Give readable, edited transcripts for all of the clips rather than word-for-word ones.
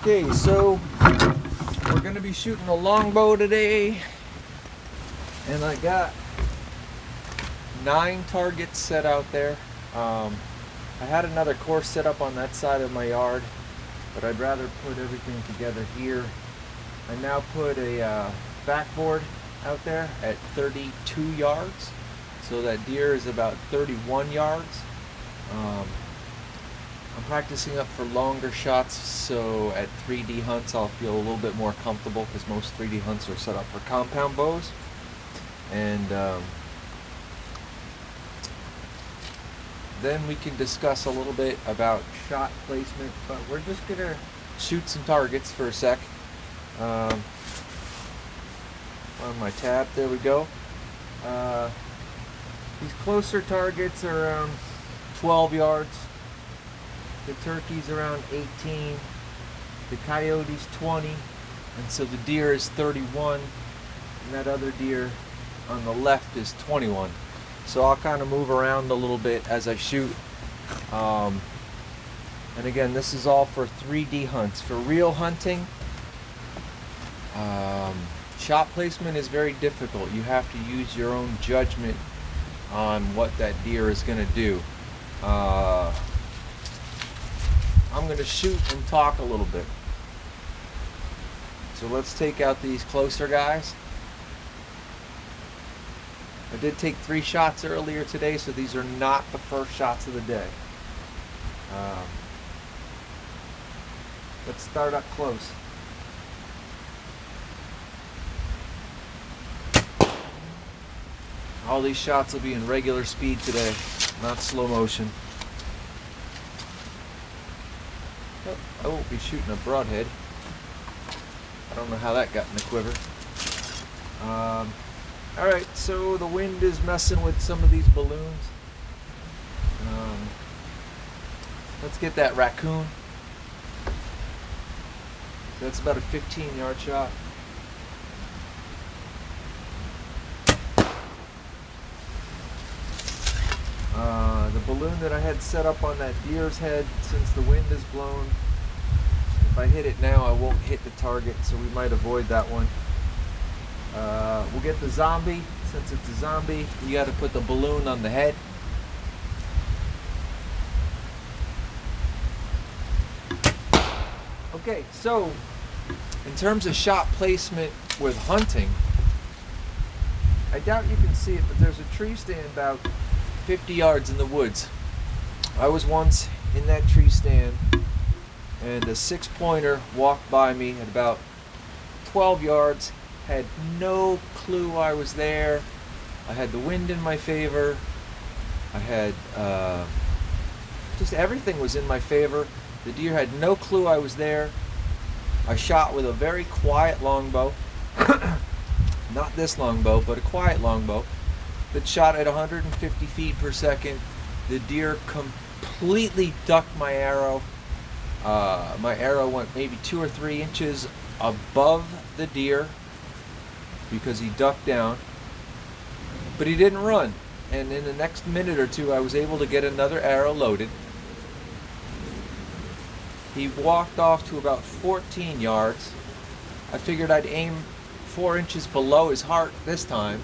Okay, so we're gonna be shooting a longbow today, and I got 9 targets set out there. I had another course set up on that side of my yard, but I'd rather put everything together here. I now put a backboard out there at 32 yards, so that deer is about 31 yards. I'm practicing up for longer shots, so at 3D hunts I'll feel a little bit more comfortable because most 3D hunts are set up for compound bows. And then we can discuss a little bit about shot placement, but we're just going to shoot some targets for a sec. On my tab, there we go. These closer targets are around 12 yards. The turkey's around 18, the coyote's 20, and so the deer is 31, and that other deer on the left is 21. So I'll kind of move around a little bit as I shoot. And again, this is all for 3D hunts. For real hunting, shot placement is very difficult. You have to use your own judgment on what that deer is going to do. I'm going to shoot and talk a little bit. So let's take out these closer guys. I did take 3 shots earlier today, so these are not the first shots of the day. Let's start up close. All these shots will be in regular speed today, not slow motion. I won't be shooting a broadhead. I don't know how that got in the quiver. Alright, so the wind is messing with some of these balloons. Let's get that raccoon. So that's about a 15-yard shot. The balloon that I had set up on that deer's head, since the wind is blown, if I hit it now I won't hit the target, so we might avoid that one. We'll get the zombie. Since it's a zombie, you got to put the balloon on the head. Okay, so in terms of shot placement with hunting, I doubt you can see it, but there's a tree stand about 50 yards in the woods. I was once in that tree stand, and a 6-pointer walked by me at about 12 yards, had no clue I was there. I had the wind in my favor. I had just everything was in my favor. The deer had no clue I was there. I shot with a very quiet longbow. Not this longbow, but a quiet longbow that shot at 150 feet per second. The deer completely ducked my arrow. My arrow went maybe 2 or 3 inches above the deer because he ducked down, but he didn't run. And in the next minute or two I was able to get another arrow loaded. He walked off to about 14 yards. I figured I'd aim 4 inches below his heart this time,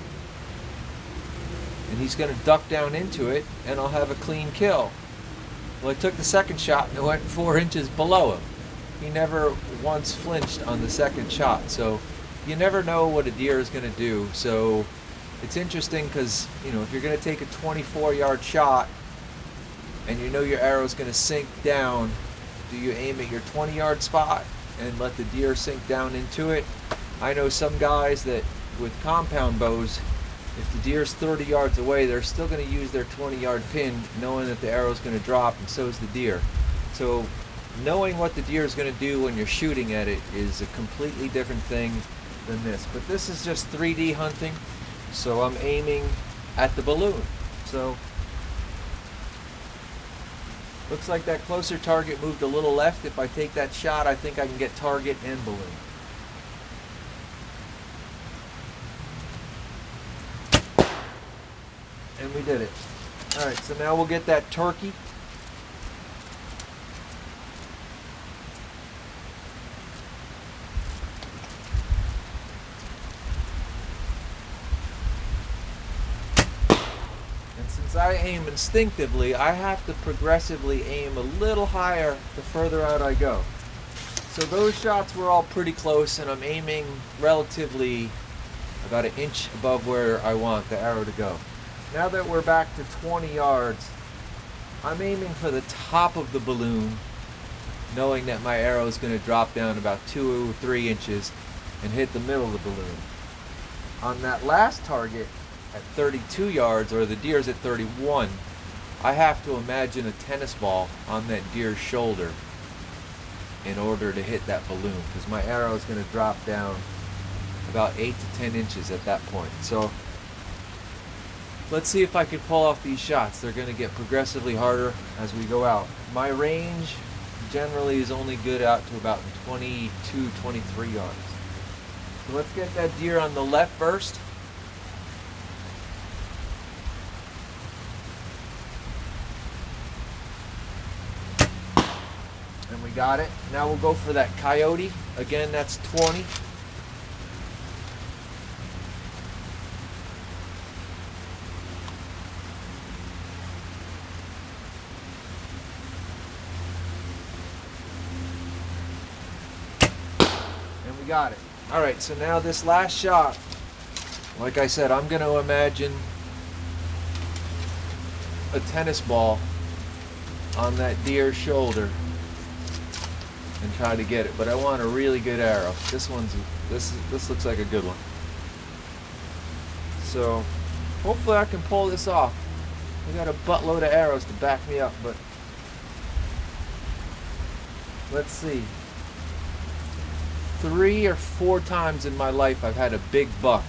and he's going to duck down into it, and I'll have a clean kill. Well, I took the second shot and it went 4 inches below him. He never once flinched on the second shot, so you never know what a deer is going to do. So it's interesting because, you know, if you're going to take a 24-yard shot and you know your arrow is going to sink down, do you aim at your 20-yard spot and let the deer sink down into it? I know some guys that with compound bows, if the deer's 30 yards away, they're still going to use their 20-yard pin knowing that the arrow's going to drop, and so is the deer. So knowing what the deer is going to do when you're shooting at it is a completely different thing than this. But this is just 3D hunting, so I'm aiming at the balloon. So looks like that closer target moved a little left. If I take that shot, I think I can get target and balloon. And we did it. Alright, so now we'll get that turkey. since I aim instinctively, I have to progressively aim a little higher the further out I go. So those shots were all pretty close, and I'm aiming relatively about an inch above where I want the arrow to go. Now that we're back to 20 yards, I'm aiming for the top of the balloon, knowing that my arrow is going to drop down about 2 or 3 inches and hit the middle of the balloon. On that last target at 32 yards, or the deer's at 31, I have to imagine a tennis ball on that deer's shoulder in order to hit that balloon, because my arrow is going to drop down about 8 to 10 inches at that point. So let's see if I can pull off these shots. They're going to get progressively harder as we go out. My range generally is only good out to about 22, 23 yards. So let's get that deer on the left first. And we got it. Now we'll go for that coyote. Again, that's 20. And we got it. All right, so now this last shot, like I said, I'm going to imagine a tennis ball on that deer's shoulder and try to get it. But I want a really good arrow. This looks like a good one. So hopefully I can pull this off. I got a buttload of arrows to back me up, but let's see. 3 or 4 times in my life I've had a big buck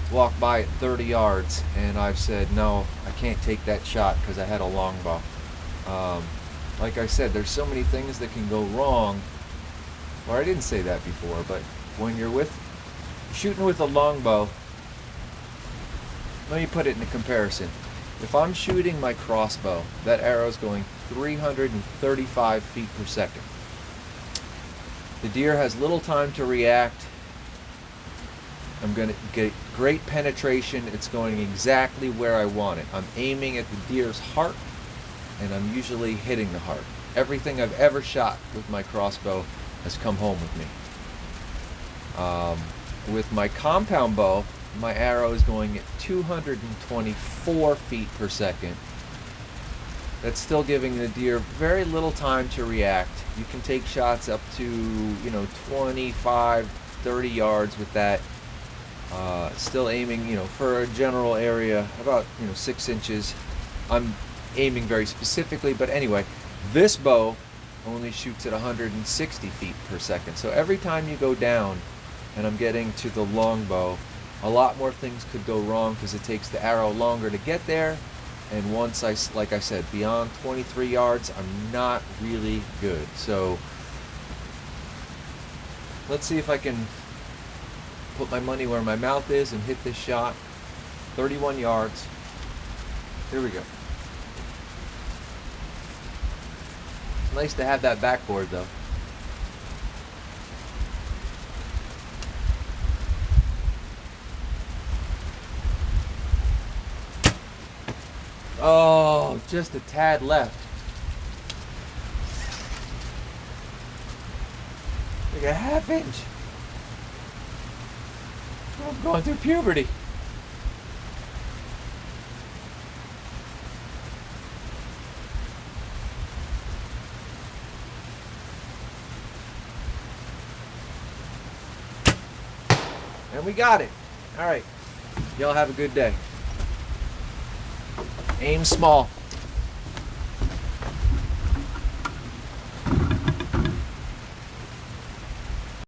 walk by at 30 yards, and I've said, no, I can't take that shot because I had a longbow. Like I said, there's so many things that can go wrong. Well, I didn't say that before, but when you're shooting with a longbow, let me put it in a comparison. If I'm shooting my crossbow, that arrow's going 335 feet per second. The deer has little time to react. I'm going to get great penetration. It's going exactly where I want it. I'm aiming at the deer's heart, and I'm usually hitting the heart. Everything I've ever shot with my crossbow has come home with me. With my compound bow, my arrow is going at 224 feet per second. That's still giving the deer very little time to react. You can take shots up to 25, 30 yards with that. Still aiming for a general area about 6 inches. I'm aiming very specifically, but anyway, this bow only shoots at 160 feet per second. So every time you go down, and I'm getting to the longbow, a lot more things could go wrong because it takes the arrow longer to get there. And once like I said, beyond 23 yards, I'm not really good. So let's see if I can put my money where my mouth is and hit this shot. 31 yards. Here we go. It's nice to have that backboard though. Oh, just a tad left. Like a half inch. I'm going through puberty. And we got it. All right. Y'all have a good day. Aim small.